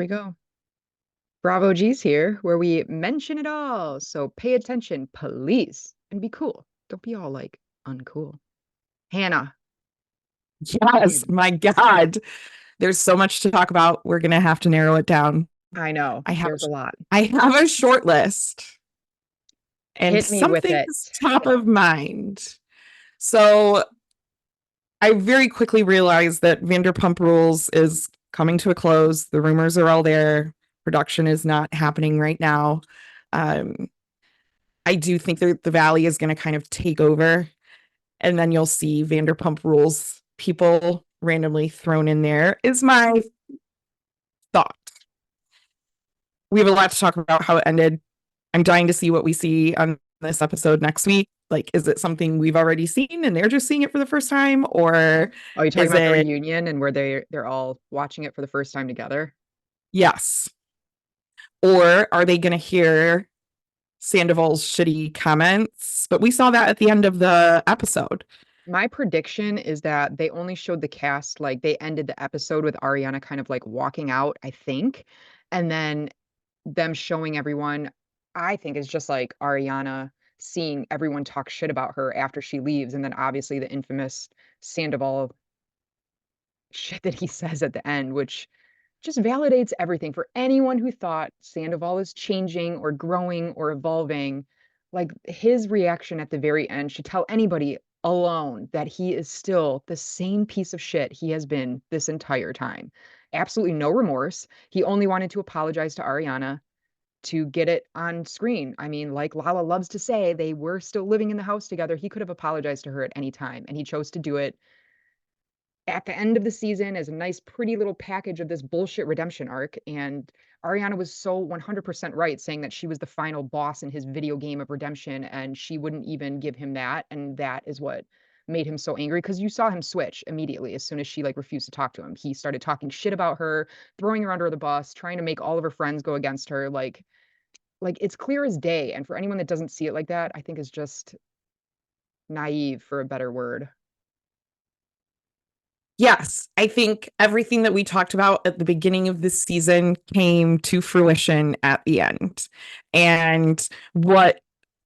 We go. BravOGs here, where we mention it all. So pay attention, please, and be cool. Don't be all like uncool. Hannah, Yes, dude, my God. There's so much to talk about. We're gonna have to narrow it down. I know I have there's a lot. I have a short list and Hit me with it. something's top of mind. So I very quickly realized that Vanderpump Rules is coming to a close. The rumors are all there. Production is not happening right now. Um, I do think that the Valley is going to kind of take over, and then you'll see Vanderpump Rules people randomly thrown in there, is my thought. We have a lot to talk about how it ended. I'm dying to see what we see on this episode next week. Like, is it something we've already seen and they're just seeing it for the first time? Or Oh, you talking is about the it, reunion and where they're all watching it for the first time together? yes? Or are they going to hear Sandoval's shitty comments? But we saw that at the end of the episode. My prediction is that they only showed the cast, like they ended the episode with Ariana kind of like walking out, I think, and then them showing everyone, I think is just like Ariana seeing everyone talk shit about her after she leaves, and then obviously the infamous Sandoval shit that he says at the end, which just validates everything for anyone who thought Sandoval is changing or growing or evolving. Like his reaction at the very end should tell anybody alone that he is still the same piece of shit he has been this entire time. Absolutely no remorse. He only wanted to apologize to Ariana to get it on screen. I mean, like Lala loves to say, they were still living in the house together. He could have apologized to her at any time, and he chose to do it at the end of the season as a nice, pretty little package of this bullshit redemption arc. And Ariana was so 100% right, saying that she was the final boss in his video game of redemption, and she wouldn't even give him that. And that is what made him so angry, because you saw him switch immediately as soon as she like refused to talk to him. He started talking shit about her, throwing her under the bus, trying to make all of her friends go against her. Like it's clear as day. And for anyone that doesn't see it like that, I think is just naive, for a better word. Yes, I think everything that we talked about at the beginning of this season came to fruition at the end. And what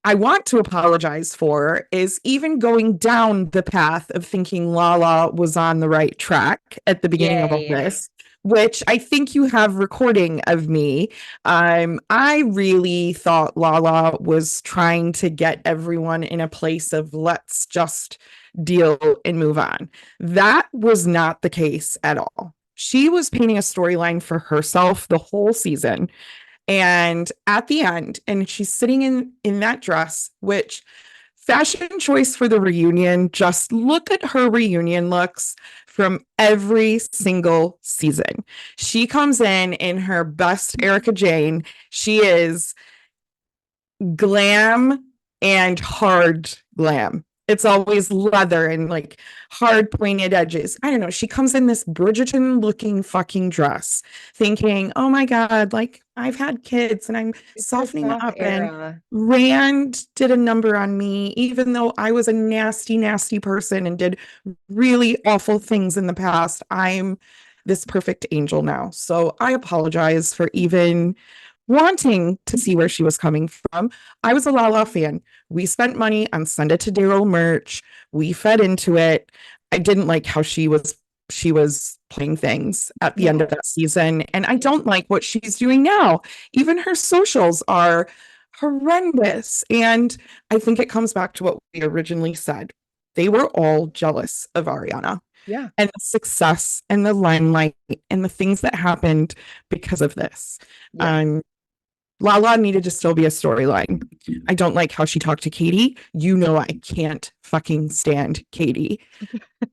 I want to apologize for is even going down the path of thinking Lala was on the right track at the beginning of all Yay. this, which I think you have recording of me. I really thought Lala was trying to get everyone in a place of let's just deal and move on. That was not the case at all. She was painting a storyline for herself the whole season. And at the end, and she's sitting in that dress, which fashion choice for the reunion, just look at her reunion looks from every single season. She comes in her best Erica Jane. She is glam and hard glam. It's always leather and like hard pointed edges. I don't know. She comes in this Bridgerton looking fucking dress, thinking, oh my God, like I've had kids and I'm It's the softening soft up. And era. Rand did a number on me, even though I was a nasty, nasty person and did really awful things in the past. I'm this perfect angel now. So I apologize for even wanting to see where she was coming from. I was a Lala fan. We spent money on Send It to Daryl merch. We fed into it. I didn't like how she was playing things at the end of No. that season. And I don't like what she's doing now. Even her socials are horrendous. And I think it comes back to what we originally said. They were all jealous of Ariana Yeah. and the success and the limelight and the things that happened because of this. Yeah. Um, Lala needed to still be a storyline. I don't like how she talked to Katie. You know, I can't fucking stand Katie.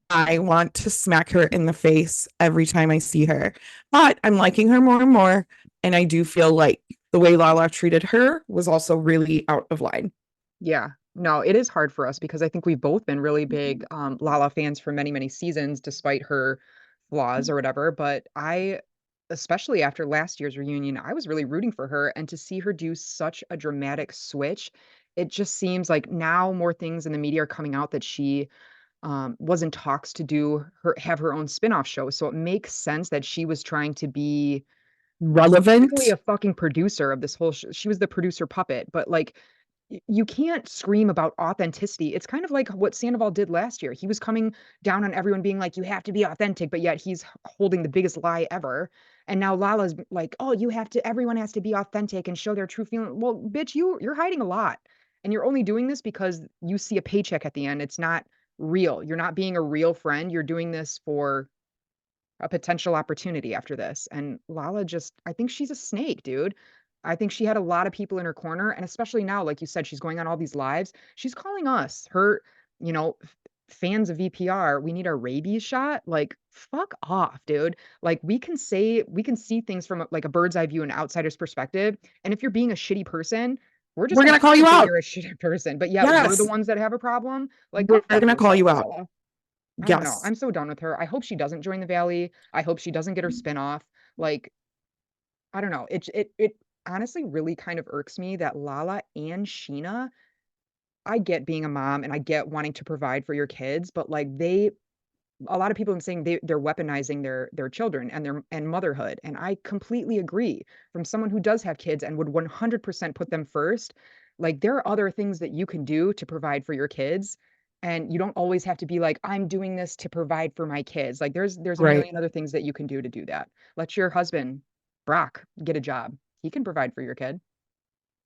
I want to smack her in the face every time I see her, but I'm liking her more and more. And I do feel like the way Lala treated her was also really out of line. Yeah. No, it is hard for us because I think we've both been really big Lala fans for many, many seasons, despite her flaws or whatever. But especially after last year's reunion, I was really rooting for her. And to see her do such a dramatic switch, it just seems like now more things in the media are coming out that she was in talks to have her own spin-off show. So it makes sense that she was trying to be Basically relevant. a fucking producer of this whole she was the producer puppet, but like you can't scream about authenticity. It's kind of like what Sandoval did last year. He was coming down on everyone being like, you have to be authentic, but yet he's holding the biggest lie ever. And now Lala's like, oh, you have to, everyone has to be authentic and show their true feeling. Well, bitch, you're hiding a lot. And you're only doing this because you see a paycheck at the end. It's not real. You're not being a real friend. You're doing this for a potential opportunity after this. And Lala just, I think she's a snake, dude. I think she had a lot of people in her corner. And especially now, like you said, she's going on all these lives. She's calling us, her, you know, fans of VPR, we need our rabies shot. Like, fuck off, dude. Like, we can see things from like a bird's eye view, an outsider's perspective. And if you're being a shitty person, we're just We're going going to to call tell you you that out. you're a shitty person. But yet we're the Yes. ones that have a problem. Like, go We're fuck going to call yourself, you out. Lala. I don't know. Yes. I'm so done with her. I hope she doesn't join the Valley. I hope she doesn't get her spinoff. Like, I don't know. It honestly really kind of irks me that Lala and Sheena, I get being a mom and I get wanting to provide for your kids, but like they a lot of people are saying they're weaponizing their children and their and motherhood. And I completely agree. From someone who does have kids and would 100% put them first, like there are other things that you can do to provide for your kids. And you don't always have to be like, I'm doing this to provide for my kids. Like there's a Right. million other things that you can do that. Let your husband, Brock, get a job. He can provide for your kid.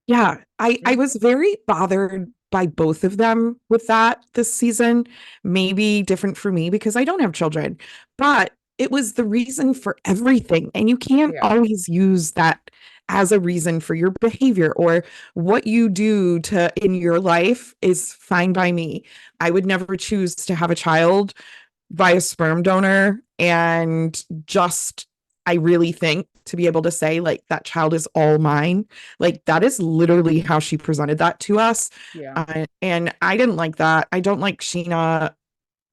Yeah, I Yeah. was very bothered by both of them with that this season. Maybe different for me because I don't have children, but it was the reason for everything. And you can't Yeah. always use that as a reason for your behavior or what you do to in your life is fine by me. I would never choose to have a child by a sperm donor and just I really think to be able to say like that child is all mine, like that is literally how she presented that to us. Yeah. And I didn't like that. I don't like Sheena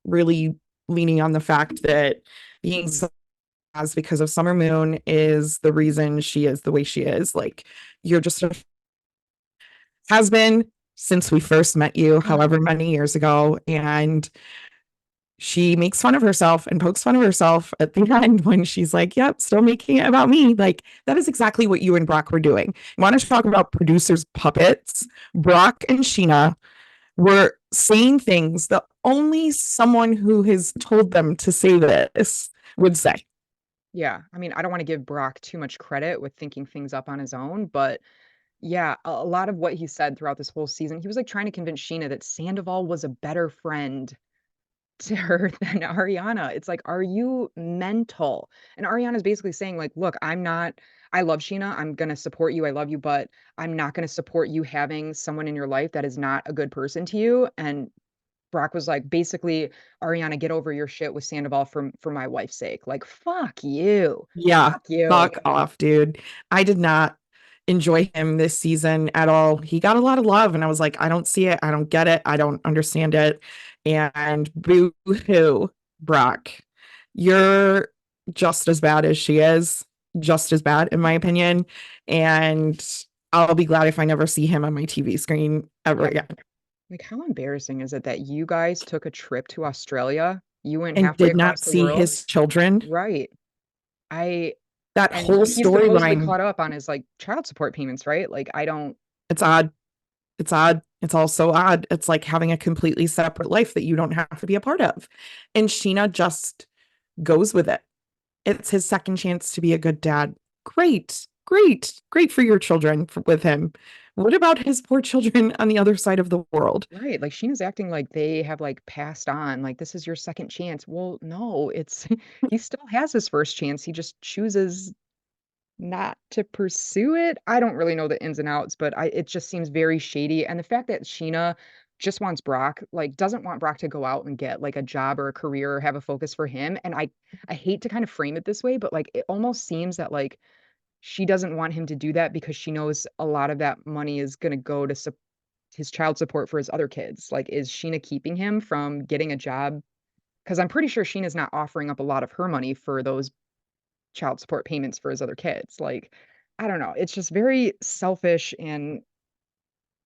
really leaning on the fact that being so as because of Summer Moon is the reason she is the way she is. Like you're just a has been since we first met you, however many years ago, and she makes fun of herself and pokes fun of herself at the end when she's like, yep, still making it about me. Like, that is exactly what you and Brock were doing. You want to talk about producers' puppets? Brock and Sheena were saying things that only someone who has told them to say this would say. Yeah. I mean, I don't want to give Brock too much credit with thinking things up on his own, but yeah, a lot of what he said throughout this whole season, he was like trying to convince Sheena that Sandoval was a better friend to her than Ariana. It's like, are you mental? And Ariana's basically saying, like, look, I love Sheena. I'm gonna support you. I love you, but I'm not gonna support you having someone in your life that is not a good person to you. And Brock was like, basically, Ariana, get over your shit with Sandoval for my wife's sake. Like, fuck you. Yeah, Fuck you. fuck off, dude. I did not enjoy him this season at all. He got a lot of love, and I was like, I don't see it. I don't get it. I don't understand it. And boo hoo, Brock. You're just as bad as she is, just as bad, in my opinion. And I'll be glad if I never see him on my TV screen ever Yeah. again. Like, how embarrassing is it that you guys took a trip to Australia? You went And halfway did not across the see world. his children. Right. I That and whole he's supposedly storyline, caught up on his like child support payments, right? Like I don't it's odd. It's odd. It's all so odd. It's like having a completely separate life that you don't have to be a part of. And Sheena just goes with it. It's his second chance to be a good dad. Great, great, great for your children with him. What about his poor children on the other side of the world? right. Like Sheena's acting like they have like passed on, like this is your second chance. Well, no, it's he still has his first chance. He just chooses not to pursue it. I don't really know the ins and outs, but I it just seems very shady. And the fact that Sheena just wants Brock, like doesn't want Brock to go out and get like a job or a career or have a focus for him. And I hate to kind of frame it this way, but like it almost seems that like she doesn't want him to do that because she knows a lot of that money is going to go to his child support for his other kids. Like, is Sheena keeping him from getting a job? Because I'm pretty sure Sheena's not offering up a lot of her money for those child support payments for his other kids. Like, I don't know. It's just very selfish and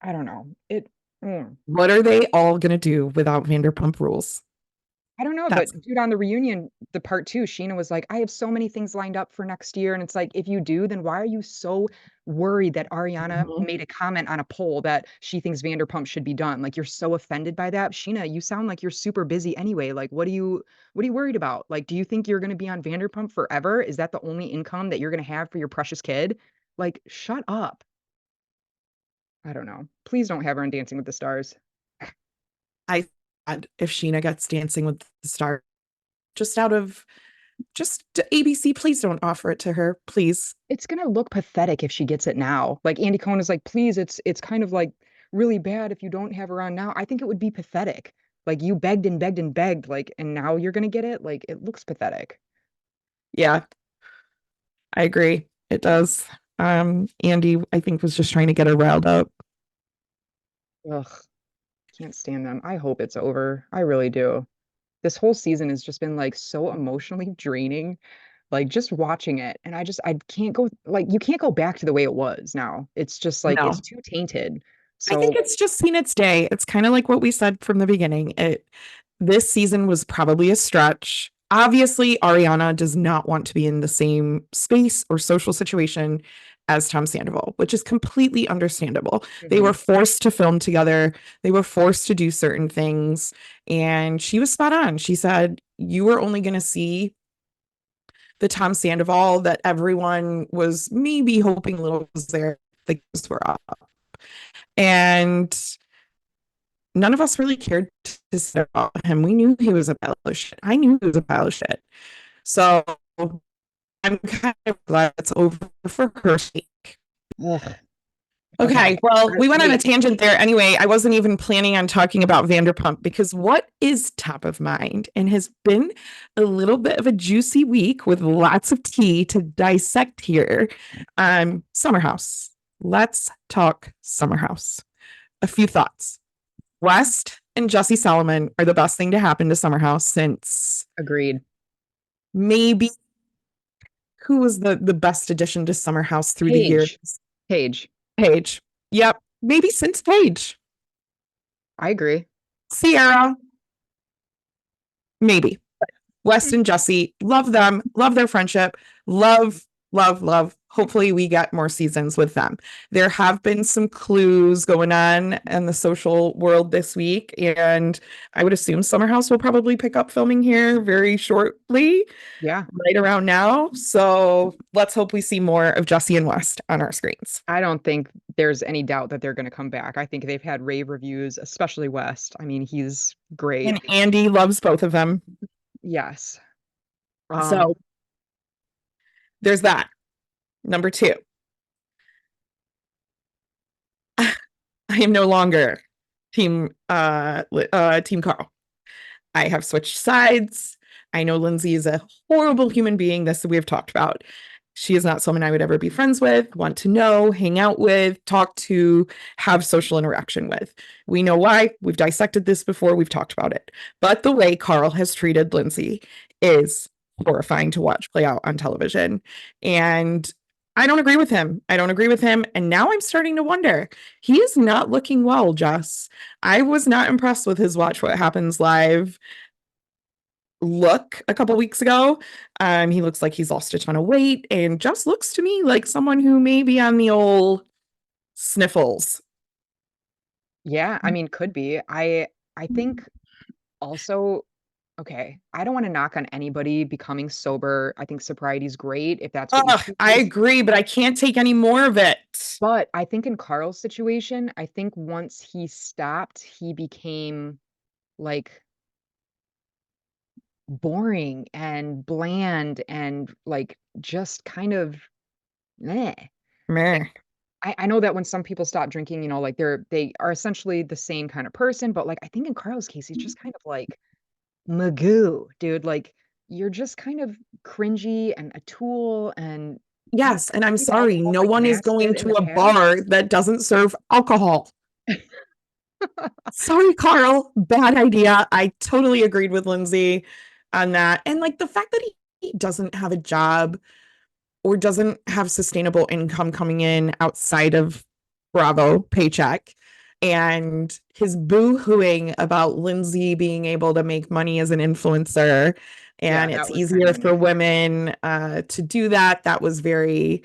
I don't know. It, mm. What are they all going to do without Vanderpump Rules? I don't know, That's but dude, on the reunion, the part two, Sheena was like, I have so many things lined up for next year. And it's like, if you do, then why are you so worried that Ariana Mhm. made a comment on a poll that she thinks Vanderpump should be done? Like, you're so offended by that. Sheena, you sound like you're super busy anyway. Like, what are you worried about? Like, do you think you're gonna be on Vanderpump forever? Is that the only income that you're gonna have for your precious kid? Like, shut up. I don't know. Please don't have her on Dancing with the Stars. I sad if Sheena gets Dancing with the Stars just out of just ABC, please don't offer it to her, please. It's gonna look pathetic if she gets it now. Like Andy Cohen is like, please, it's kind of like really bad if you don't have her on now. I think it would be pathetic. Like you begged and begged and begged, like, and now you're gonna get it. Like it looks pathetic. Yeah, I agree. It does. Andy, I think, was just trying to get her riled up. Ugh, can't stand them. I hope it's over. I really do. This whole season has just been like so emotionally draining. Like just watching it, and I can't go like you can't go back to the way it was now. It's just like it's No, too tainted. I think So it's just seen its day. It's kind of like what we said from the beginning. This season was probably a stretch. Obviously, Ariana does not want to be in the same space or social situation as Tom Sandoval, which is completely understandable. They were mhm. forced to film together. They were forced to do certain things, and she was spot on. She said, "You were only going to see the Tom Sandoval that everyone was maybe hoping little was there. The gifts were up." And none of us really cared to say about him. We knew he was a pile of shit. I knew he was a pile of shit. So I'm kind of glad it's over for her sake. Ugh. Okay. Okay, well, we went on a Wait. tangent there. Anyway, I wasn't even planning on talking about Vanderpump because what is top of mind and has been a little bit of a juicy week with lots of tea to dissect here. SummerHouse. Let's talk SummerHouse. A few thoughts. West and Jesse Solomon are the best thing to happen to SummerHouse since Agreed. maybe who was the best addition to SummerHouse through the years? Paige. Paige. Paige. Yep, maybe since Paige. I agree. Sierra, maybe. West Hmm. and Jesse, love them, love their friendship, love, love, love. Hopefully, we get more seasons with them. There have been some clues going on in the social world this week, and I would assume SummerHouse will probably pick up filming here very shortly, Yeah. right around now. So let's hope we see more of Jesse and West on our screens. I don't think there's any doubt that they're going to come back. I think they've had rave reviews, especially West. I mean, he's great. And Andy loves both of them. Yes. So there's that. Number two, I am no longer team Carl. I have switched sides. I know Lindsay is a horrible human being. This we have talked about. She is not someone I would ever be friends with, want to know, hang out with, talk to, have social interaction with. We know why. We've dissected this before. We've talked about it. But the way Carl has treated Lindsay is horrifying to watch play out on television. And I don't agree with him. I don't agree with him. And now I'm starting to wonder. He is not looking well, Jess. I was not impressed with his Watch What Happens Live look a couple weeks ago. He looks like he's lost a ton of weight and just looks to me like someone who may be on the old sniffles. Yeah, I mean, could be. I think also, okay, I don't want to knock on anybody becoming sober. I think sobriety's great if that's what you Ugh, I choose. agree, but I can't take any more of it. But I think in Carl's situation, I think once he stopped, he became like boring and bland and like just kind of meh. Meh. Like I know that when some people stop drinking, like they are essentially the same kind of person, but like I think in Carl's case, he's just kind of like Magoo, dude. Like you're just kind of cringy and a tool, and you Yes, and I'm played sorry, alcohol no like one is Max going did in to the a past. bar that doesn't serve alcohol. Sorry, Carl. Bad idea. I totally agreed with Lindsay on that. And like the fact that he doesn't have a job or doesn't have sustainable income coming in outside of Bravo paycheck. and his boo-hooing about Lindsay being able to make money as an influencer, Yeah, and that it's was kind of easier for annoying. women to do that. That was very,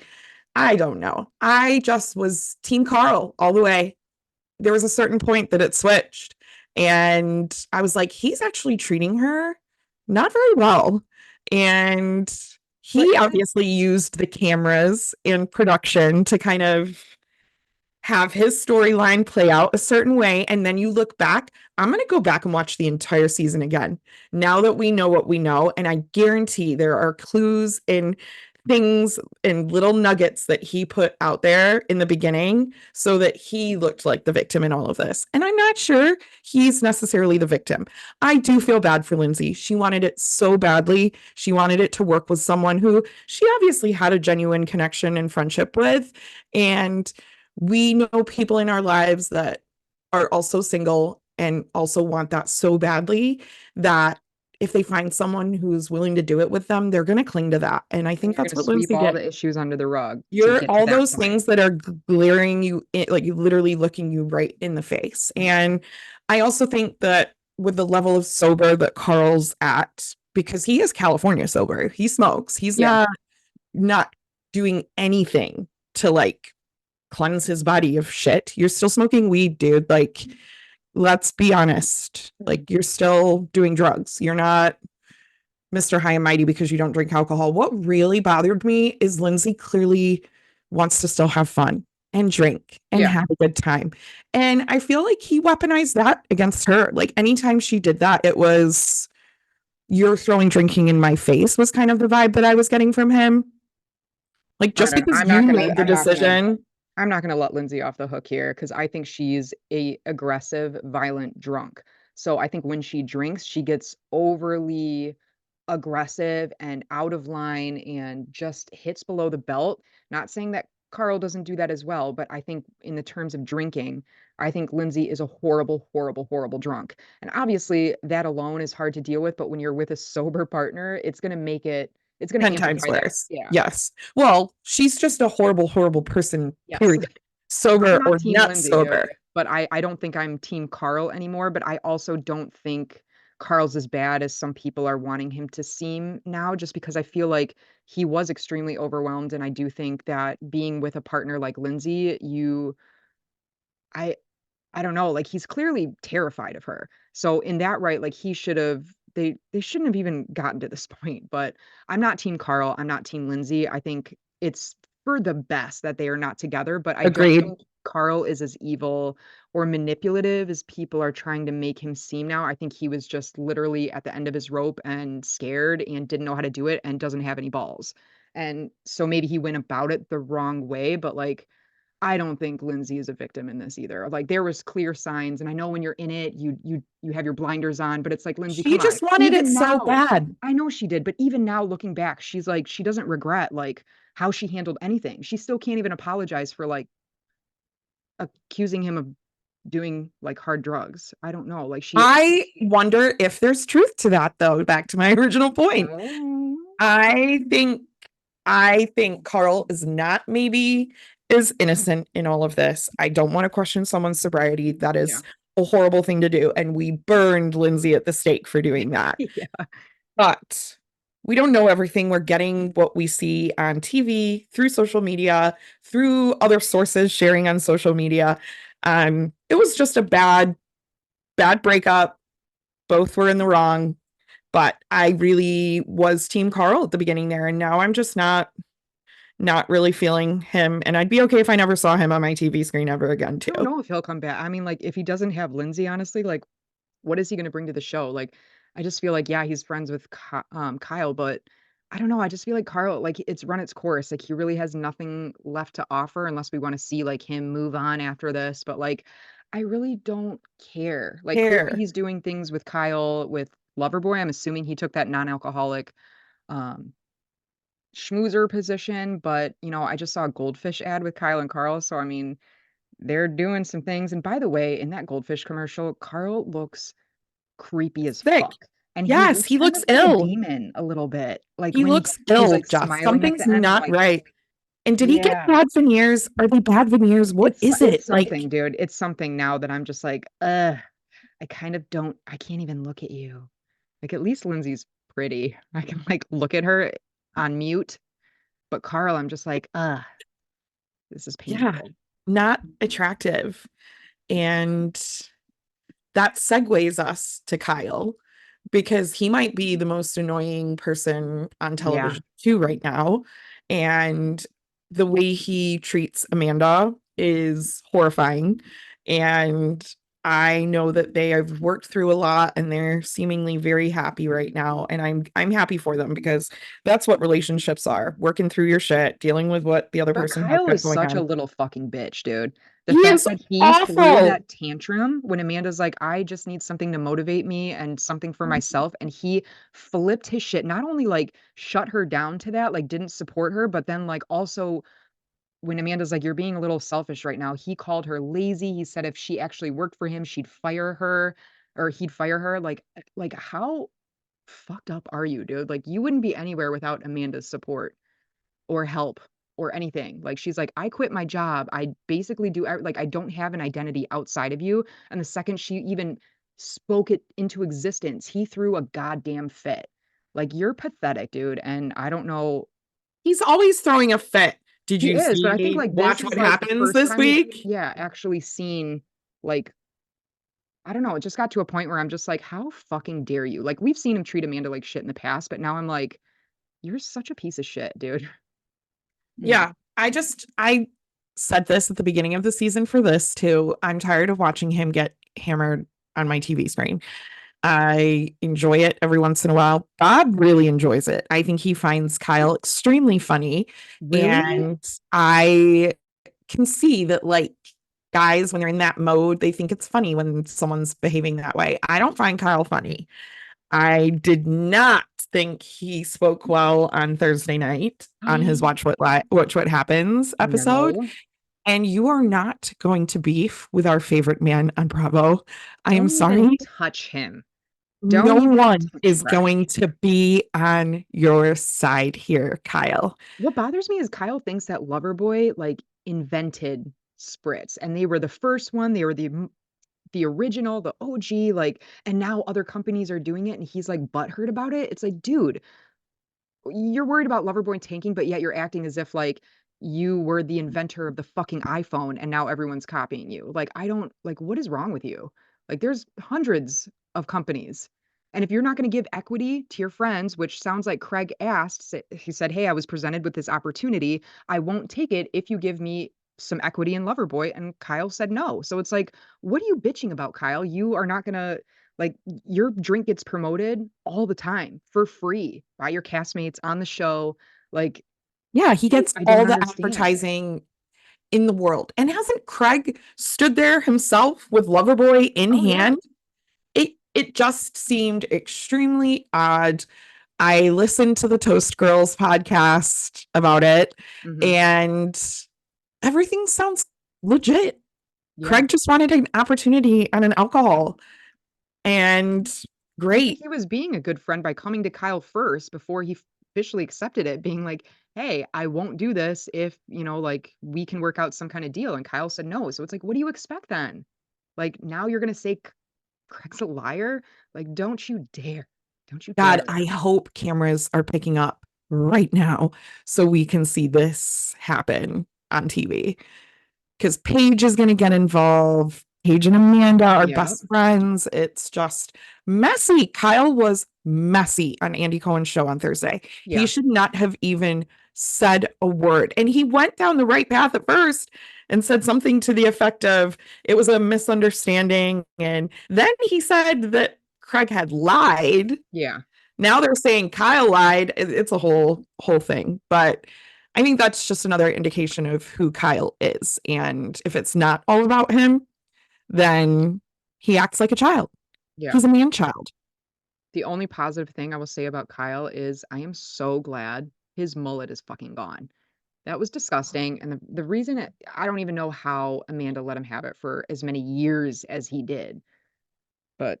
I don't know. I just was Team Carl all the way. There was a certain point that it switched. And I was like, he's actually treating her not very well. And But he isn't obviously used the cameras and production to kind of have his storyline play out a certain way. And then you look back, I'm going to go back and watch the entire season again. Now that we know what we know, and I guarantee there are clues and things and little nuggets that he put out there in the beginning so that he looked like the victim in all of this. And I'm not sure he's necessarily the victim. I do feel bad for Lindsay. She wanted it so badly. She wanted it to work with someone who she obviously had a genuine connection and friendship with. And we know people in our lives that are also single and also want that so badly that if they find someone who's willing to do it with them, they're going to cling to that. And I and think you're going that's to what sweep Lindsay all did. the issues under the rug to You're get to all that those point. things that are glaring you, like you literally looking you right in the face. And I also think that with the level of sober that Carl's at, because he is California sober, he smokes, he's Yeah. not doing anything to like cleanse his body of shit. You're still smoking weed, dude. Like, let's be honest. Like, you're still doing drugs. You're not Mr. High and Mighty because you don't drink alcohol. What really bothered me is Lindsay clearly wants to still have fun and drink and Yeah. have a good time. And I feel like he weaponized that against her. Like, anytime she did that, it was, you're throwing drinking in my face, was kind of the vibe that I was getting from him. Like, I just don't because you made the decision. I'm not gonna let Lindsay off the hook here because I think she's a aggressive, violent drunk. So I think when she drinks, she gets overly aggressive and out of line and just hits below the belt. Not saying that Carl doesn't do that as well, but I think in the terms of drinking, I think Lindsay is a horrible, horrible, horrible drunk. And obviously that alone is hard to deal with, but when you're with a sober partner, it's gonna 10 times amplify that. worse. Yeah. Yes. Well, she's just a horrible, horrible person, Yes. period. I'm Sober not or team not Lindsay, sober. but I don't think I'm team Carl anymore, but I also don't think Carl's as bad as some people are wanting him to seem now, just because I feel like he was extremely overwhelmed, and I do think that being with a partner like Lindsay, I I don't know, like he's clearly terrified of her. So in that right, like they shouldn't have even gotten to this point, but I'm not team Carl, I'm not team Lindsay. I think it's for the best that they are not together, but I don't Agreed. think Carl is as evil or manipulative as people are trying to make him seem now. I think he was just literally at the end of his rope and scared and didn't know how to do it and doesn't have any balls. And so maybe he went about it the wrong way, but like I don't think Lindsay is a victim in this either. Like there was clear signs, and I know when you're in it, you have your blinders on, but it's like Lindsay, She come on. just wanted it Even so now, bad. I know she did, but even now looking back, she's like she doesn't regret like how she handled anything. She still can't even apologize for like accusing him of doing like hard drugs. I don't know. Like she I wonder if there's truth to that, though. Back to my original point. oh, I think I think Carl is not maybe is innocent in all of this. I don't want to question someone's sobriety. That yeah. is a horrible thing to do. And we burned Lindsay at the stake for doing that. Yeah. But we don't know everything. We're getting what we see on TV, through social media, through other sources sharing on social media. It was just a bad breakup. Both were in the wrong, but I really was Team Carl at the beginning there, and now I'm just not really feeling him. And I'd be okay if I never saw him on my TV screen ever again, I don't too. know if he'll come back. I mean, like if he doesn't have Lindsay, honestly, like what is he going to bring to the show? Like, I just feel like, yeah, he's friends with Kyle, but I don't know. I just feel like Carl, like it's run its course. Like he really has nothing left to offer unless we want to see like him move on after this. But like, I really don't care. Like clearly Care, he's doing things with Kyle with Loverboy. I'm assuming he took that non-alcoholic um schmoozer position, but I just saw a goldfish ad with Kyle and Carl. So I mean, they're doing some things. And by the way, in that goldfish commercial, Carl looks creepy as sick. fuck. And he Yes, looks he kind looks of like a ill. demon a little bit. Like He when looks he's ill, like Jess. smiling at Something's the end, I'm not like, right. And did he get Yeah. bad veneers? Are they bad veneers? What is It's it? Like, something, dude. It's something now that I'm just like, I kind of don't, I can't even look at you. Like at least Lindsay's pretty. I can like look at her on mute, but Carl, I'm just like, this is yeah, painful. not attractive. And that segues us to Kyle because he might be the most annoying person on Yeah. television too right now. And the way he treats Amanda is horrifying. And I know that they have worked through a lot and they're seemingly very happy right now. And I'm happy for them because that's what relationships are. Working through your shit, dealing with what the other But person has Kyle got is going such a on. little fucking bitch, dude. The He fact is that he threw awful. that tantrum when Amanda's like, I just need something to motivate me and something for myself. And he flipped his shit, not only like shut her down to that, like didn't support her, but then like also when Amanda's like, you're being a little selfish right now, he called her lazy. He said if she actually worked for him, she'd fire her or he'd fire her. Like how fucked up are you, dude? Like you wouldn't be anywhere without Amanda's support or help or anything. Like she's like, I quit my job. I basically like I don't have an identity outside of you. And the second she even spoke it into existence, he threw a goddamn fit. Like you're pathetic, dude. And I don't know. He's always throwing a fit. Did He you is, but I think see like this Watch is What like the Happens first this time he's week? yeah, actually seen like I don't know, it just got to a point where I'm just like, how fucking dare you? Like we've seen him treat Amanda like shit in the past, but now I'm like, you're such a piece of shit, dude. Yeah. Yeah, I said this at the beginning of the season for this too. I'm tired of watching him get hammered on my TV screen. I enjoy it every once in a while. Bob really enjoys it. I think he finds Kyle extremely funny. Really? And I can see that, like, guys, when they're in that mode, they think it's funny when someone's behaving that way. I don't find Kyle funny. I did not think he spoke well on Thursday night on his Watch What Happens episode. No. And you are not going to beef with our favorite man on Bravo. I am Don't even sorry. touch him. No Don't even one touch is Craig. going to be on your side here, Kyle. What bothers me is Kyle thinks that Loverboy like invented spritz and they were the first one. They were the original, the OG, like, and now other companies are doing it and he's like butthurt about it. It's like, dude, you're worried about Loverboy tanking, but yet you're acting as if like you were the inventor of the fucking iPhone and now everyone's copying you. Like, I don't like what is wrong with you? Like, there's hundreds of companies. And if you're not going to give equity to your friends, which sounds like Craig asked, he said, hey, I was presented with this opportunity. I won't take it if you give me some equity in Loverboy. And Kyle said no. So it's like, what are you bitching about, Kyle? You are not going to like your drink gets promoted all the time for free by your castmates on the show. Like, Yeah, he gets I don't all the understand. advertising in the world. And hasn't Craig stood there himself with Loverboy in Oh yeah. hand? It just seemed extremely odd. I listened to the Toast Girls podcast about it, Hmm. and everything sounds legit. Yeah. Craig just wanted an opportunity on an alcohol, and And I think great. he was being a good friend by coming to Kyle first before he officially accepted it, being like, hey, I won't do this if, like we can work out some kind of deal. And Kyle said no. So it's like, what do you expect then? Like now you're gonna say Craig's a liar? Like, don't you dare. Don't you God, dare. I hope cameras are picking up right now so we can see this happen on TV. Because Paige is going to get involved. Paige and Amanda are Yeah. best friends. It's just messy. Kyle was messy on Andy Cohen's show on Thursday. He Yeah. should not have even said a word. And he went down the right path at first and said something to the effect of it was a misunderstanding. And then he said that Craig had lied. Yeah. Now they're saying Kyle lied. It's a whole thing. But I think that's just another indication of who Kyle is. And if it's not all about him, then he acts like a child. Yeah. He's a man child. The only positive thing I will say about Kyle is I am so glad his mullet is fucking gone. That was disgusting. And the reason I don't even know how Amanda let him have it for as many years as he did. But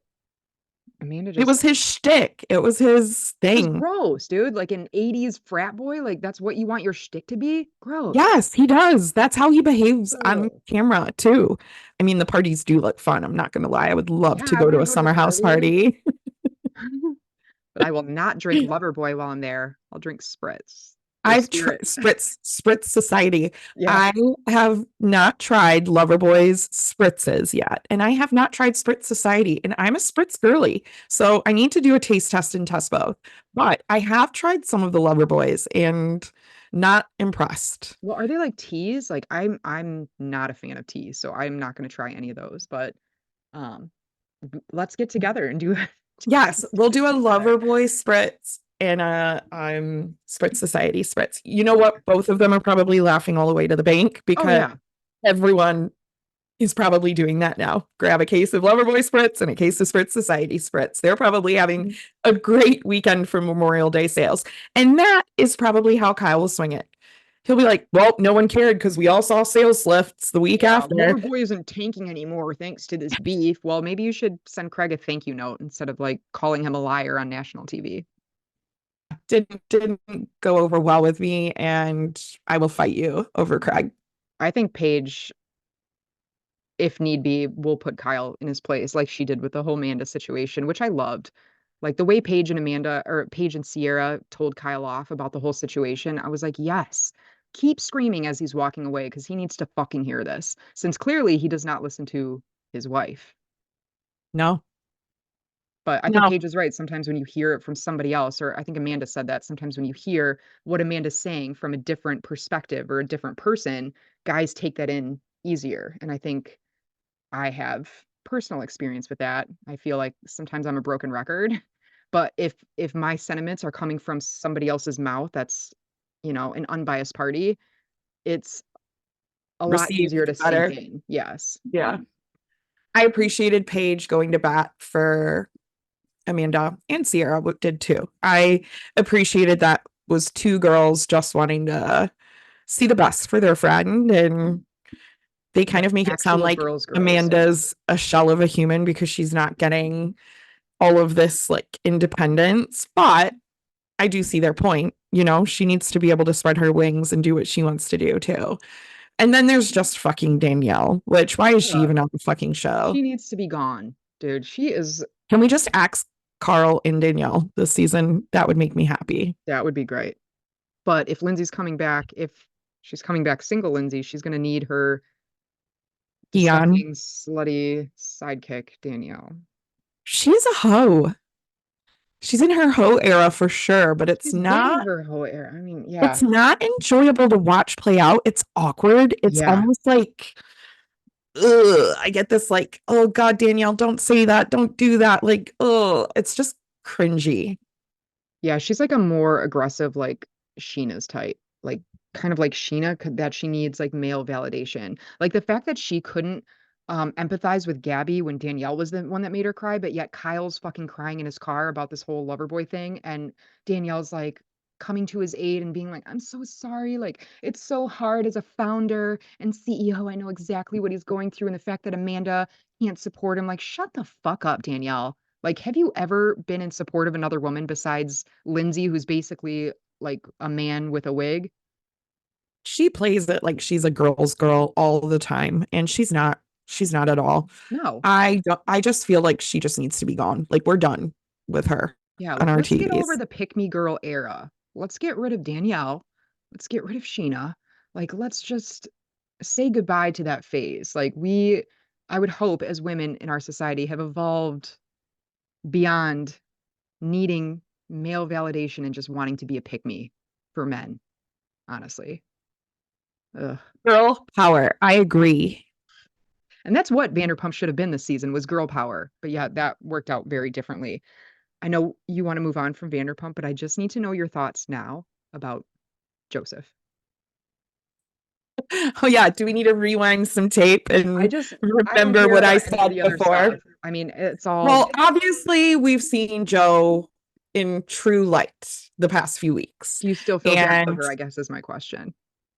Amanda It just was his shtick. It was his it was thing. gross, dude. Like an 80s frat boy, like that's what you want your shtick to be? Gross. Yes, he does. That's how he behaves on Ugh. camera too. I mean, the parties do look fun. I'm not going to lie. I would love Yeah, to I go want to to a go to the summer house party. party. But I will not drink Loverboy while I'm there. I'll drink spritz or I've spirit. Spritz Society. Yeah. I have not tried Loverboy's spritzes yet, and I have not tried Spritz Society, and I'm a spritz girly, so I need to do a taste test and test both. But I have tried some of the Loverboys and not impressed. Well, are they like teas? Like I'm not a fan of teas, so I'm not going to try any of those. But um, let's get together and do Yes, taste we'll do a together. Loverboy spritz and a Spritz Society spritz. You know what? Both of them are probably laughing all the way to the bank Oh because yeah. everyone is probably doing that now. Grab a case of Loverboy spritz and a case of Spritz Society spritz. They're probably having a great weekend for Memorial Day sales. And that is probably how Kyle will swing it. He'll be like, well, no one cared because we all saw sales lifts the week Yeah, after. Loverboy isn't tanking anymore thanks to this beef. Well, maybe you should send Craig a thank you note instead of like calling him a liar on national TV. Didn't go over well with me, and I will fight you over Craig. I think Paige, if need be, will put Kyle in his place, like she did with the whole Amanda situation, which I loved. Like the way Paige and Amanda, or Paige and Sierra told Kyle off about the whole situation, I was like, yes, keep screaming as he's walking away because he needs to fucking hear this, since clearly he does not listen to his wife. No, But I think no, Paige is right. Sometimes when you hear it from somebody else, or I think Amanda said that, sometimes when you hear what Amanda's saying from a different perspective or a different person, guys take that in easier. And I think I have personal experience with that. I feel like sometimes I'm a broken record. But if my sentiments are coming from somebody else's mouth that's, an unbiased party, it's a lot easier received to sink better. in. Yes. Yeah. I appreciated Paige going to bat for Amanda, and Sierra did too. I appreciated that was two girls just wanting to see the best for their friend, and they kind Like of make it sound actual like girls. Amanda's a shell of a human because she's not getting all of this like independence. But I do see their point. She needs to be able to spread her wings and do what she wants to do too. And then there's just fucking Danielle, which why is she Ugh. even on the fucking show? She needs to be gone, dude. She is Can we just axe Carl and Danielle this season? That would make me happy. That would be great. But if Lindsay's coming back, if she's coming back single Lindsay, she's going to need her Eon, disgusting, slutty sidekick, Danielle. she's a hoe. She's in her hoe era for sure, but it's She's been in not her whole era. I mean, yeah. it's not enjoyable to watch play out. It's awkward. It's Yeah. almost like ugh, I get this like, oh God, Danielle, don't say that, don't do that. Like, oh, it's just cringy. Yeah, she's like a more aggressive, like Sheena's type. Like kind of like Sheena that she needs like male validation. Like the fact that she couldn't empathize with Gabby when Danielle was the one that made her cry, but yet Kyle's fucking crying in his car about this whole lover boy thing and Danielle's like coming to his aid and being like, "I'm so sorry. Like it's so hard as a founder and CEO. I know exactly what he's going through and the fact that Amanda can't support him. Like shut the fuck up, Danielle." Like, have you ever been in support of another woman besides Lindsay, who's basically like a man with a wig? She plays it like she's a girl's girl all the time, and she's not at all. No. I just feel like she just needs to be gone. Like we're done with her Yeah, on like our let's get over TVs. the pick me girl era. Let's get rid of Danielle. Let's get rid of Sheena. Like, let's just say goodbye to that phase. I would hope as women in our society have evolved beyond needing male validation and just wanting to be a pick me for men, honestly. Ugh. Girl power. I agree. And that's what Vanderpump should have been this season was girl power. But yeah, that worked out very differently. I know you want to move on from Vanderpump, but I just need to know your thoughts now about Joseph. Oh yeah, do we need to rewind some tape I and just I don't remember care what I about any of said the other before? stuff. I mean, it's all Well, obviously we've seen Joe in true light the past few weeks. do you still feel bad for And her, I guess is my question.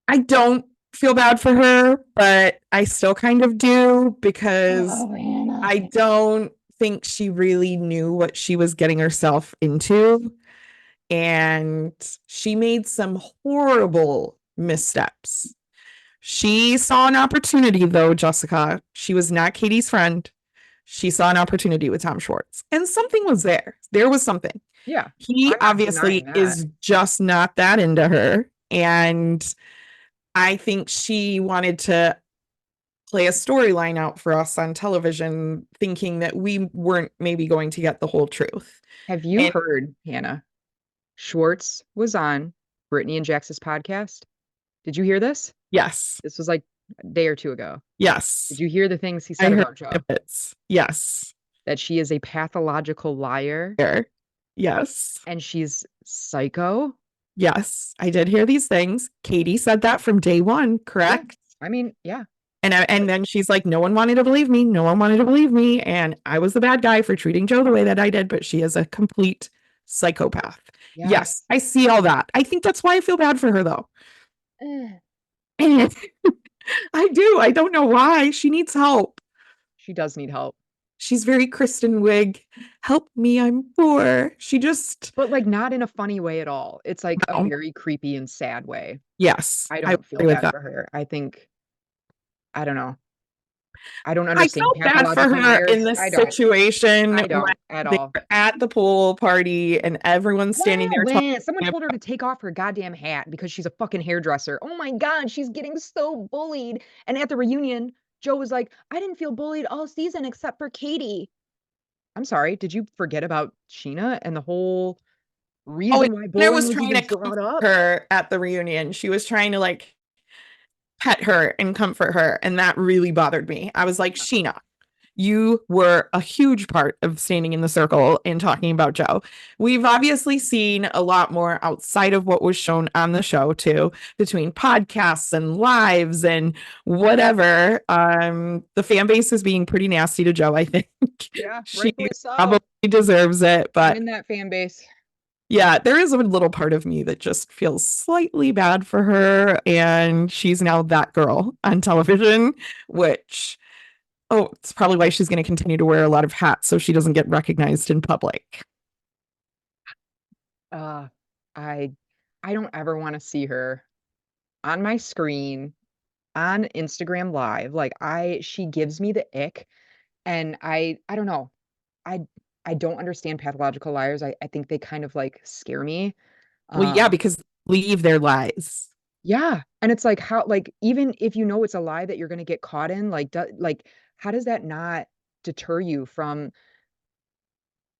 I don't feel bad for her, but I still kind of do because Oh, Hannah. I don't think she really knew what she was getting herself into. And she made some horrible missteps. She saw an opportunity, though, Jessica. She was not Katie's friend. She saw an opportunity with Tom Schwartz, and something was there. There was something. Yeah, He I'm not denying obviously that. is just not that into her. And I think she wanted to play a storyline out for us on television, thinking that we weren't maybe going to get the whole truth. Have you And heard, Hannah? Schwartz was on Brittany and Jax's podcast. Did you hear this? yes, This was like a day or two ago. Did yes, you hear the things he I said heard about Joe? snippets. Yes, That she is a pathological liar there. Yes, and she's psycho? yes, I did hear these things. Katie said that from day one, Yeah. correct? I mean, yeah. And then she's like, no one wanted to believe me. No one wanted to believe me. And I was the bad guy for treating Joe the way that I did, but she is a complete psychopath. Yes, Yes. I see all that. I think that's why I feel bad for her, though. Eh, I do. I don't know why. She needs help. she does need help. She's very Kristen Wiig. Help me, I'm poor. She just, But like not in a funny way at all. It's like a no. very creepy and sad way. Yes, I I don't feel agree with bad that. for her. I think I don't know. I don't I understand felt bad for pathological her in liars. this I don't. situation I when don't at they all. were at the pool party and everyone's standing there When someone talking told her to take off her goddamn hat because she's a fucking hairdresser. Oh my God, she's getting so bullied. And at the reunion, Joe was like, I didn't feel bullied all season except for Katie. I'm sorry, did you forget about Sheena and the whole Oh, reason why Tanner bullying was was trying even to comfort brought up? her at the reunion. She was trying to like pet her and comfort her. And that really bothered me. I was like, Sheena, you were a huge part of standing in the circle and talking about Joe. We've obviously seen a lot more outside of what was shown on the show, too, between podcasts and lives and whatever. The fan base is being pretty nasty to Joe, I think. Yeah, She rightfully so. probably deserves it, I'm but in that fan base. yeah, there is a little part of me that just feels slightly bad for her. And she's now that girl on television, which, oh, it's probably why she's going to continue to wear a lot of hats so she doesn't get recognized in public. Uh, I I don't ever want to see her on my screen on Instagram Live. Like she gives me the ick, and I don't know. I I don't understand pathological liars. I think they kind of like scare me. Well, yeah, Um, because leave their lies. yeah, and it's like how like even if you know it's a lie that you're gonna get caught in, like how does that not deter you from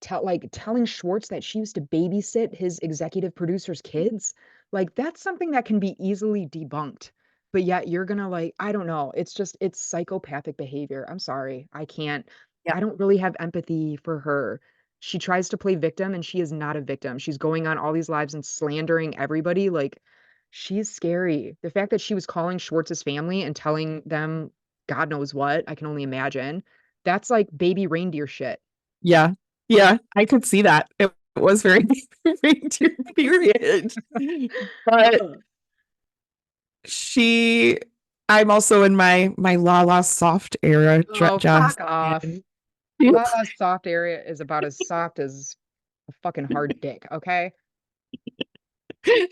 telling Schwartz that she used to babysit his executive producer's kids? Like that's something that can be easily debunked. But yet you're gonna like, I don't know. It's psychopathic behavior. I'm sorry. I can't, Yeah. I don't really have empathy for her. She tries to play victim and she is not a victim. She's going on all these lives and slandering everybody. Like she's scary. The fact that she was calling Schwartz's family and telling them God knows what, I can only imagine. That's like baby reindeer shit. Yeah. Yeah. I could see that. It was very, very period. But Ugh. she, I'm also in my Lala soft era, Oh, Jess. fuck off. And Lala's soft area is about as soft as a fucking hard dick, okay?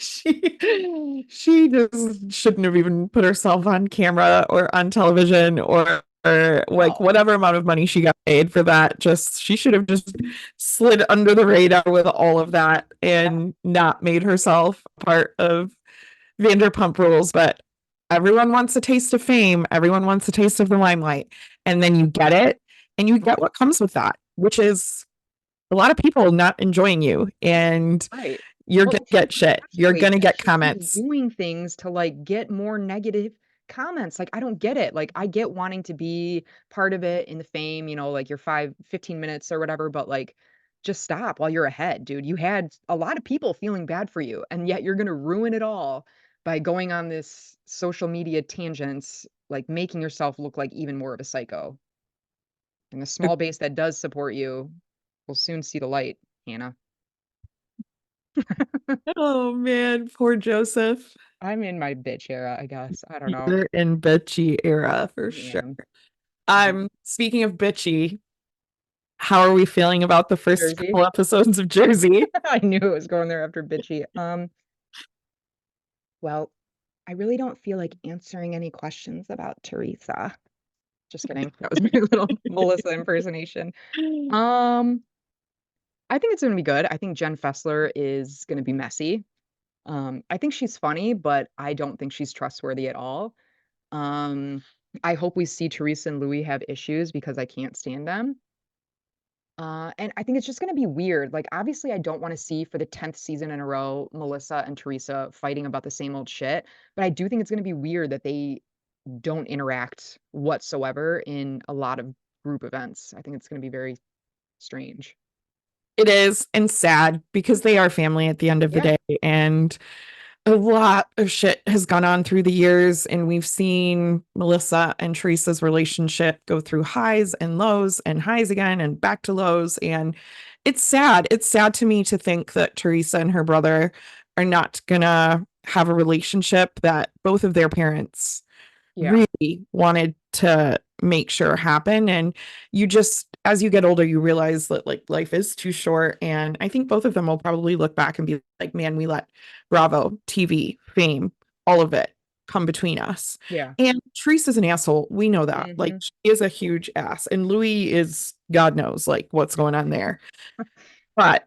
she just shouldn't have even put herself on camera or on television or like No. whatever amount of money she got paid for that. Just she should have just slid under the radar with all of that Yeah. and not made herself part of Vanderpump Rules. But everyone wants a taste of fame, everyone wants a taste of the limelight, and then you get it and you get what comes with that, which is a lot of people not enjoying you, and Right. you're Well, gonna and she get shit. You're perpetuates gonna that. get She keeps comments. doing things to like get more negative comments. Like, I don't get it. Like, I get wanting to be part of it in the fame, like your 15 minutes or whatever, but like, just stop while you're ahead, dude. You had a lot of people feeling bad for you, and yet you're gonna ruin it all by going on this social media tangents, like making yourself look like even more of a psycho. And the small base that does support you will soon see the light, Hannah. Oh man, poor Joseph. I'm in my bitch era, I guess. I don't know. You're in bitchy era for I sure. am. I am. Speaking of bitchy, How are we feeling about the first Jersey. couple episodes of Jersey? I knew it was going there after bitchy. Well, I really don't feel like answering any questions about Teresa. Just kidding. That was my little Melissa impersonation. Um, I think it's gonna be good. I think Jen Fessler is gonna be messy. I think she's funny, but I don't think she's trustworthy at all. Um, I hope we see Teresa and Louis have issues because I can't stand them. And I think it's just gonna be weird. Like, obviously, I don't want to see for the 10th season in a row Melissa and Teresa fighting about the same old shit. But I do think it's gonna be weird that they don't interact whatsoever in a lot of group events. I think it's gonna be very strange. It is, and sad because they are family at the end of the Yeah, day. And a lot of shit has gone on through the years, and we've seen Melissa and Teresa's relationship go through highs and lows and highs again and back to lows. And it's sad. It's sad to me to think that Teresa and her brother are not gonna have a relationship that both of their parents yeah, really wanted to make sure happen. And you just, as you get older, you realize that like life is too short. And I think both of them will probably look back and be like, man, we let Bravo, TV, fame, all of it come between us. yeah. And Teresa's an asshole. We know that. Like, Hmm. she is a huge ass. And Louis is, God knows, like, what's going on there. But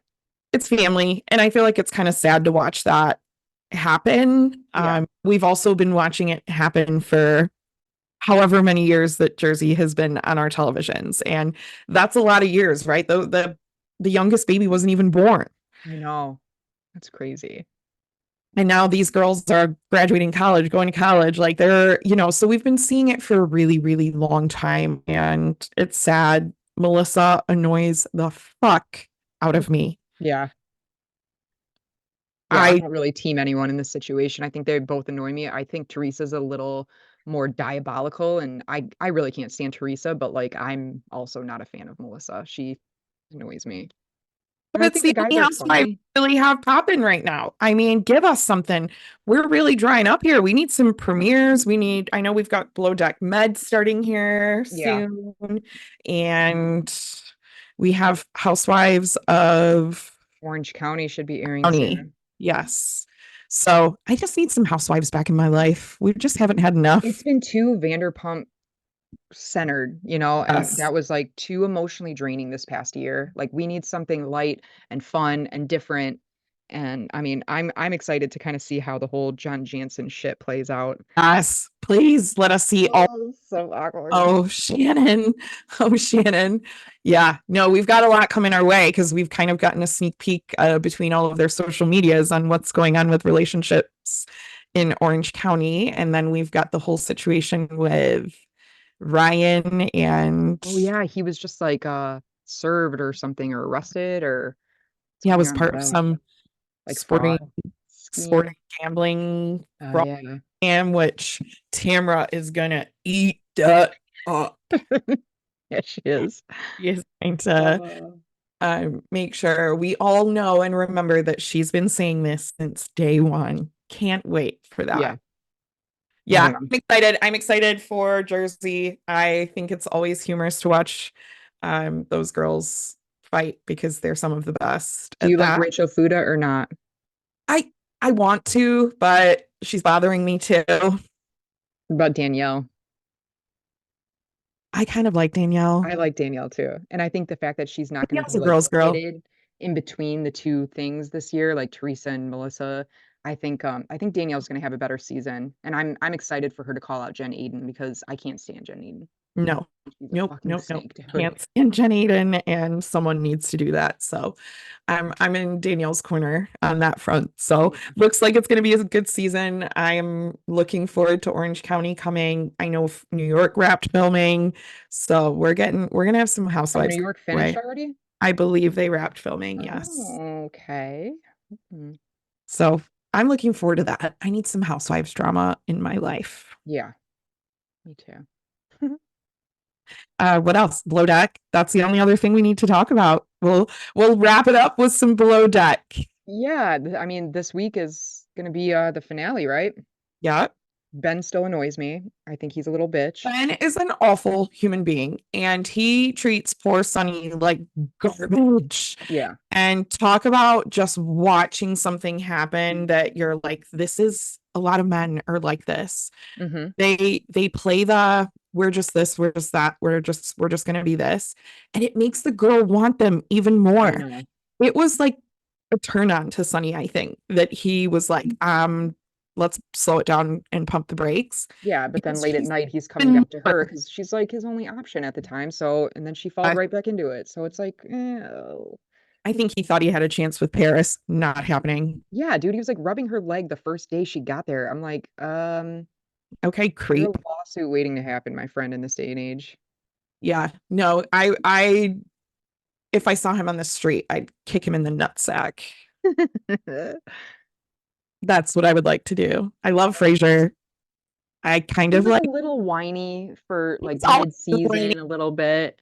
it's family. And I feel like it's kind of sad to watch that happen. Yeah. We've also been watching it happen for however many years that Jersey has been on our televisions. And that's a lot of years, right? The youngest baby wasn't even born. I know. That's crazy. And now these girls are graduating college, going to college. Like they're, so we've been seeing it for a really, really long time. And it's sad. Melissa annoys the fuck out of me. Yeah. Yeah, I I don't really team anyone in this situation. I think they both annoy me. I think Teresa's a little more diabolical, and I really can't stand Teresa, but like I'm also not a fan of Melissa. She annoys me. But And I it's think the the guys only are housewife funny. we really have popping right now. I mean, give us something. We're really drying up here. We need some premieres. I know we've got Below Deck Med starting here Yeah. soon. And we have Housewives of Orange County should be airing County. soon. Yes. So I just need some housewives back in my life. We just haven't had It's enough. been too Vanderpump centered, and Yes. that was like too emotionally draining this past year. Like we need something light and fun and different. And I mean, I'm excited to kind of see how the whole John Jansen shit plays out. Yes. Please let us see all. Oh, so awkward. Oh, Shannon. Oh, Shannon. Yeah, no, we've got a lot coming our way because we've kind of gotten a sneak peek between all of their social medias on what's going on with relationships in Orange County. And then we've got the whole situation with Ryan and, Oh yeah, he was just like served or something or arrested or what's yeah, going was on with part of that? some Like sporting fraud scheme. sporting gambling Oh fraud yeah. scam, which Tamra is gonna eat that up. Yeah, she is. She is going to Uh, make sure we all know and remember that she's been saying this since day one. Can't wait for yeah, that. I Yeah, don't know. I'm excited. I'm excited for Jersey. I think it's always humorous to watch those girls fight because they're some of the best Do you at like that. Rachel Fuda or not? I I want to, but she's bothering me too. What about Danielle? I kind of like Danielle. I like Danielle too. And I think the fact that she's not going to Danielle's be a like girl's girl. pitted in between the two things this year, like Teresa and Melissa, I think Danielle's going to have a better season. And I'm excited for her to call out Jen Aiden because I can't stand Jen Aiden. No, She's a nope, fucking nope, nope. snake, dude. Can't stand Jen Aiden, and someone needs to do that. So I'm in Danielle's corner on that front. So Yeah. looks like it's gonna be a good season. I'm looking forward to Orange County coming. I know New York wrapped filming. So we're gonna have some Oh, New housewives York finished way. already? I believe they wrapped filming, yes. Oh, okay. Mhm. So I'm looking forward to that. I need some housewives drama in my life. Yeah, me too. What else? Below deck. That's the only other thing we need to talk about. We'll wrap it up with some below deck. Yeah, I mean, this week is going to be the finale, right? Yeah. Ben still annoys me. I think he's a little bitch. Ben is an awful human being and he treats poor Sonny like garbage. Yeah. And talk about just watching something happen that you're like, this is a lot of men are like this. Hmm. They play the we're just this, we're just that, we're just gonna be this. And it makes the girl want them even I more. know. It was like a turn on to Sonny, I think, that he was like, let's slow it down and pump the brakes. Yeah, but then Because late at he's night he's coming been back to her because she's like his only option at the time. So, and then she falls right back into it. So it's like, oh. I think he thought he had a chance with Paris. Not happening. Yeah, dude, he was like rubbing her leg the first day she got there. I'm like, Okay, you're a creep. lawsuit waiting to happen, my friend, in this day and age. Yeah. No, I if I saw him on the street, I'd kick him in the nutsack. That's what I would like to do. I love Frasier. I kind He's of like a like little whiny for like it's all mid-season a little bit.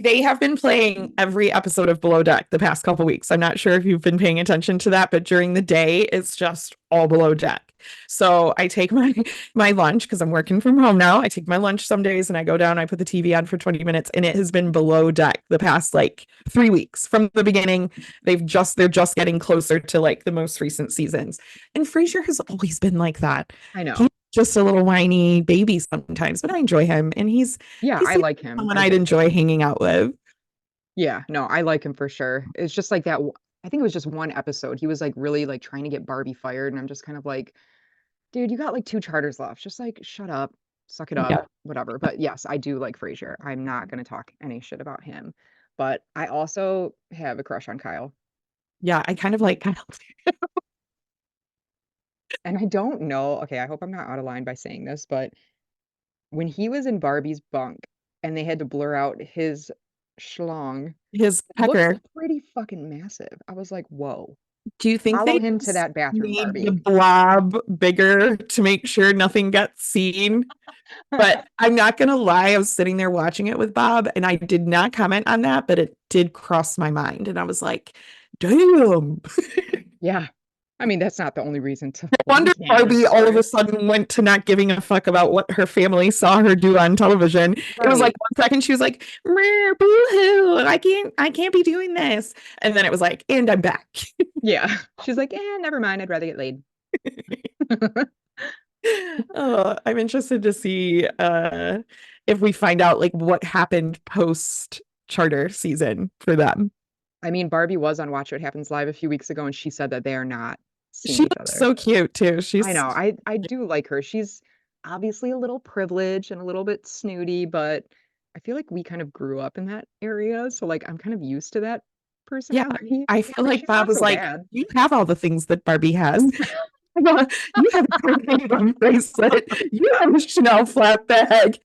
they have been playing every episode of Below Deck the past couple weeks. I'm not sure if you've been paying attention to that, but during the day it's just all Below Deck. So I take my lunch because I'm working from home now. I take my lunch some days and I go down, I put the TV on for 20 minutes and it has been Below Deck the past like 3 weeks from the beginning. They're just getting closer to like the most recent seasons. And Frasier has always been like that. I He's know. just a little whiny baby sometimes, but I enjoy him and Yeah, he I seems like like him. someone I I'd get it. enjoy hanging out with. Yeah, no, I like him for sure. It's just like that. I think it was just one episode. He was like really like trying to get Barbie fired, and I'm just kind of like, dude, you got like two charters left. Just like shut up, suck it up, Yeah. whatever. But yes, I do like Frasier. I'm not gonna talk any shit about him. But I also have a crush on Kyle. Yeah, I kind of like Kyle. And I don't know, okay, I hope I'm not out of line by saying this, but when he was in Barbie's bunk and they had to blur out his schlong, His it looked pecker. pretty fucking massive. I was like, whoa. Do you think Follow they him to just that bathroom, made the Barbie. blob bigger to make sure nothing gets seen? But I'm not gonna lie, I was sitting there watching it with Bob and I did not comment on that, but it did cross my mind. And I was like, damn. Yeah. I mean, that's not the only reason to Wonder like him, I'm Barbie all of a sorry. sudden went to not giving a fuck about what her family saw her do on television. It was like Right. 1 second she was like, boo-hoo, I can't be doing this. And then it was like, and I'm back. Yeah. She's like, never mind. I'd rather get laid. Oh, I'm interested to see if we find out like what happened post charter season for them. I mean, Barbie was on Watch What Happens Live a few weeks ago, and she said that they are not seeing She each looks other. so cute too. I know. I do like her. She's obviously a little privileged and a little bit snooty, but I feel like we kind of grew up in that area, so like I'm kind of used to that Yeah, personality. I feel And like she's Bob not was so like, bad. you have all the things that Barbie has. You have a tornado bracelet. You have a Chanel flat bag.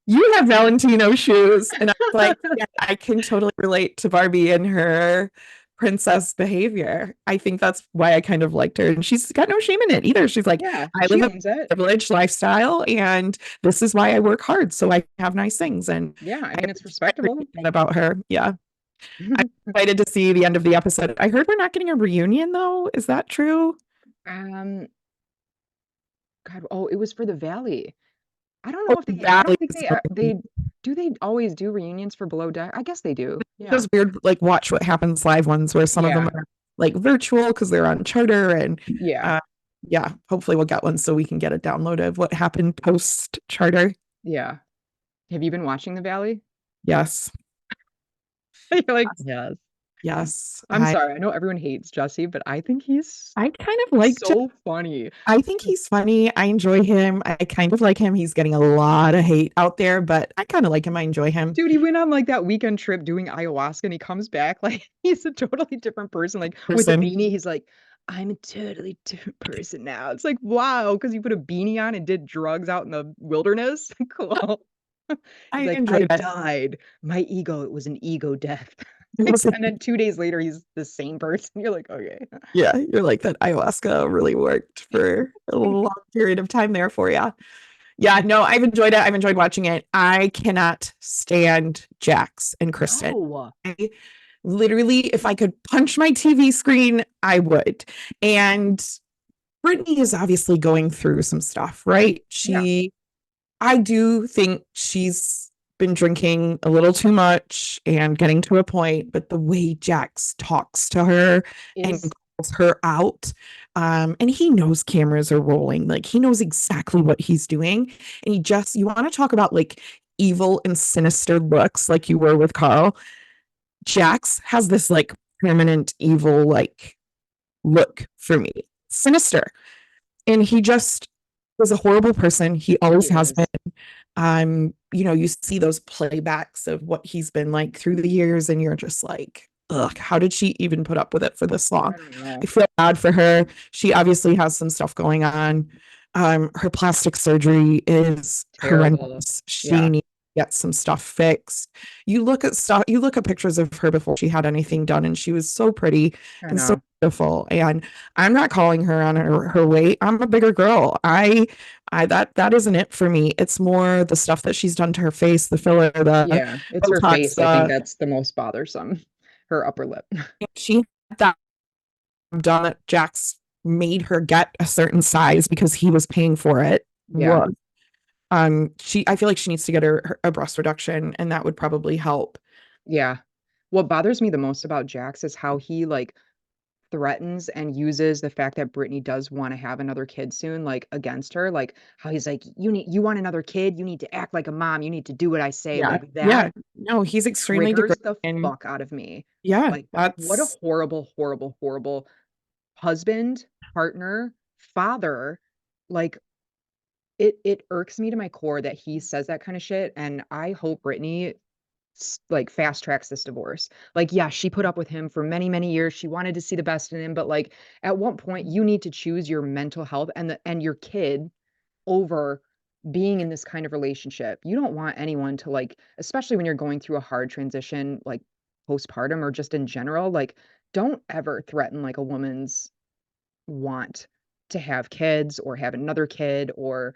You have Valentino shoes. And I was like, yeah, I can totally relate to Barbie and her princess behavior. I think that's why I kind of liked her. And she's got no shame in it either. She's like, Yeah, I she live a owns it. privileged lifestyle and this is why I work hard so I have nice things. And Yeah, I I, mean it's I appreciate respectable. that about her. Yeah. I'm excited to see the end of the episode. I heard we're not getting a reunion though. Is that true? Um, God, oh, it was for the Valley. I don't Oh, know if they, I Valley don't think is they do they always do reunions for Below Deck? I guess they do. Yeah. those weird like watch what happens live ones where some of them Yeah. are like virtual because they're on charter and Yeah. uh yeah, hopefully we'll get one so we can get a download of what happened post charter. Yeah. Have you been watching the Valley? Yes. You're like, yes. Yes. I'm sorry. I know everyone hates Jesse, but I think he's I kind of like Jeff. so funny. I think he's funny. I enjoy him. I kind of like him. He's getting a lot of hate out there, but I kind of like him. I enjoy him. Dude, he went on like that weekend trip doing ayahuasca and he comes back like he's a totally different person. Like with a Person. beanie, he's like, I'm a totally different person now. It's like, wow, because you put a beanie on and did drugs out in the wilderness. Cool. He's I like, I enjoyed it. died. My ego, it was an ego death. It was And then 2 days later, he's the same person. You're like, okay. yeah, you're like that ayahuasca really worked for a long period of time there for you. Yeah, no, I've enjoyed it. I've enjoyed watching it. I cannot stand Jax and Kristen. No. I literally, if I could punch my TV screen, I would. And Brittany is obviously going through some stuff, right? Yeah. I do think she's been drinking a little too much and getting to a point, but the way Jax talks to her and Is calls her out, and he knows cameras are rolling, like he knows exactly what he's doing. And you want to talk about like evil and sinister looks like you were with Carl. Jax has this like permanent evil like look for me, sinister. And he just was a horrible person. He he always has been. is. You see those playbacks of what he's been like through the years, and you're just like, ugh, how did she even put up with it for this long? I don't I know. feel bad for her. She obviously has some stuff going on. Her plastic surgery is Terrible. horrendous. She Yeah, needs to get some stuff fixed. You look at pictures of her before she had anything done, and she was so pretty I and so know. beautiful. And I'm not calling her on her weight. I'm a bigger girl. That isn't it for me. It's more the stuff that she's done to her face, the filler, the Yeah, it's her Botox. face. I think that's the most bothersome. Her upper lip. She had that done that Jax made her get a certain size because he was paying for it. Yeah, What? I feel like she needs to get her a breast reduction, and that would probably help. yeah. What bothers me the most about Jax is how he like threatens and uses the fact that Brittany does want to have another kid soon, like against her. Like how he's like, you want another kid, you need to act like a mom, you need to do what I say. Yeah. Like Yeah. that No, he's extremely triggers the degrading. fuck out of me. Yeah, Like what a that's horrible, horrible, horrible husband, partner, father. Like it irks me to my core that he says that kind of shit. And I hope Brittany like fast tracks this divorce. Like, yeah, she put up with him for many, many years. She wanted to see the best in him, but like at one point you need to choose your mental health and your kid over being in this kind of relationship. You don't want anyone to like, especially when you're going through a hard transition, like postpartum or just in general, like don't ever threaten like a woman's want to have kids or have another kid or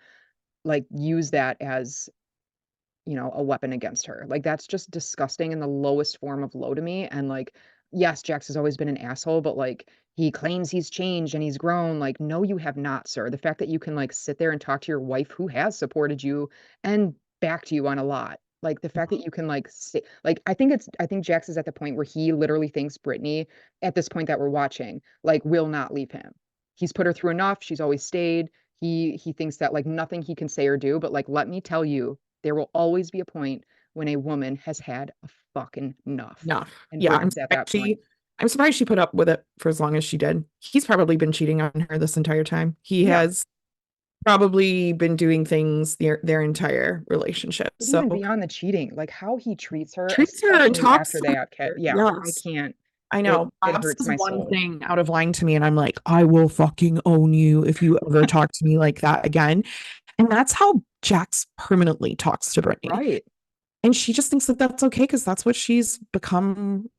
like use that as a weapon against her. Like that's just disgusting in the lowest form of low to me. And like, yes, Jax has always been an asshole, but like he claims he's changed and he's grown. Like, no, you have not, sir. The fact that you can like sit there and talk to your wife who has supported you and backed you on a lot. Like the fact that you can like say, like I think Jax is at the point where he literally thinks Brittany at this point that we're watching like will not leave him. He's put her through enough. She's always stayed. He thinks that like nothing he can say or do, but like let me tell you, there will always be a point when a woman has had a fucking enough. enough. And Yeah, Brittany's at that point. I'm surprised she put up with it for as long as she did. He's probably been cheating on her this entire time. He Yeah. has probably been doing things their entire relationship. But So even beyond the cheating, like how he treats her, treats her and especially talks after to they have her. yeah, I Yes. can't. I It know. it Bob hurts says my one soul. thing out of line to me, and I'm like, I will fucking own you if you ever talk to me like that again. And that's how Jax permanently talks to Brittany. Right. And she just thinks that that's okay because that's what she's become.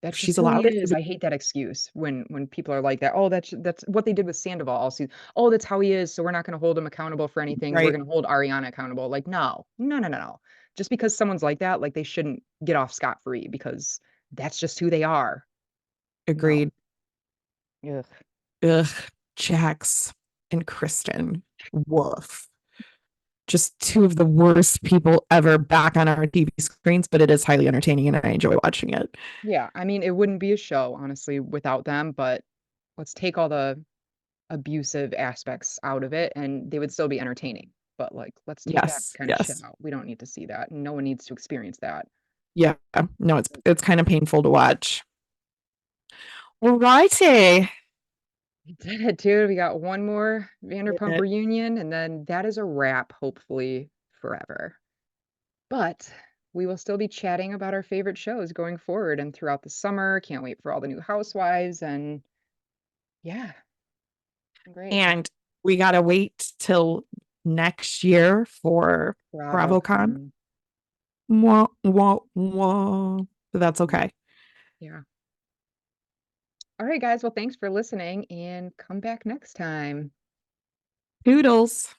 That's just She's who he allowed it to is. be. I hate that excuse when people are like that. Oh, that's what they did with Sandoval all season. Oh, that's how he is. So we're not going to hold him accountable for anything. We're Right. going to hold Ariana accountable. Like, no, no, no, no, no. Just because someone's like that, like they shouldn't get off scot free because that's just who they are. No. Agreed. Ugh. Ugh. Jax and Kristen. Woof. Just two of the worst people ever back on our TV screens, but it is highly entertaining and I enjoy watching it. Yeah, I mean, it wouldn't be a show, honestly, without them, but let's take all the abusive aspects out of it and they would still be entertaining. But like, let's take that Yes. kind of shit Yes. out. We don't need to see that. No one needs to experience that. Yeah. No, it's kind of painful to watch. All righty. We did it, dude. We got one more Did Vanderpump it. reunion, and then that is a wrap, hopefully forever. But we will still be chatting about our favorite shows going forward and throughout the summer. Can't wait for all the new Housewives and yeah, great. And we gotta wait till next year for BravoCon. BravoCon. Wah, wah, wah. But that's Mm, okay. yeah. All right, guys. Well, thanks for listening and come back next time. Toodles.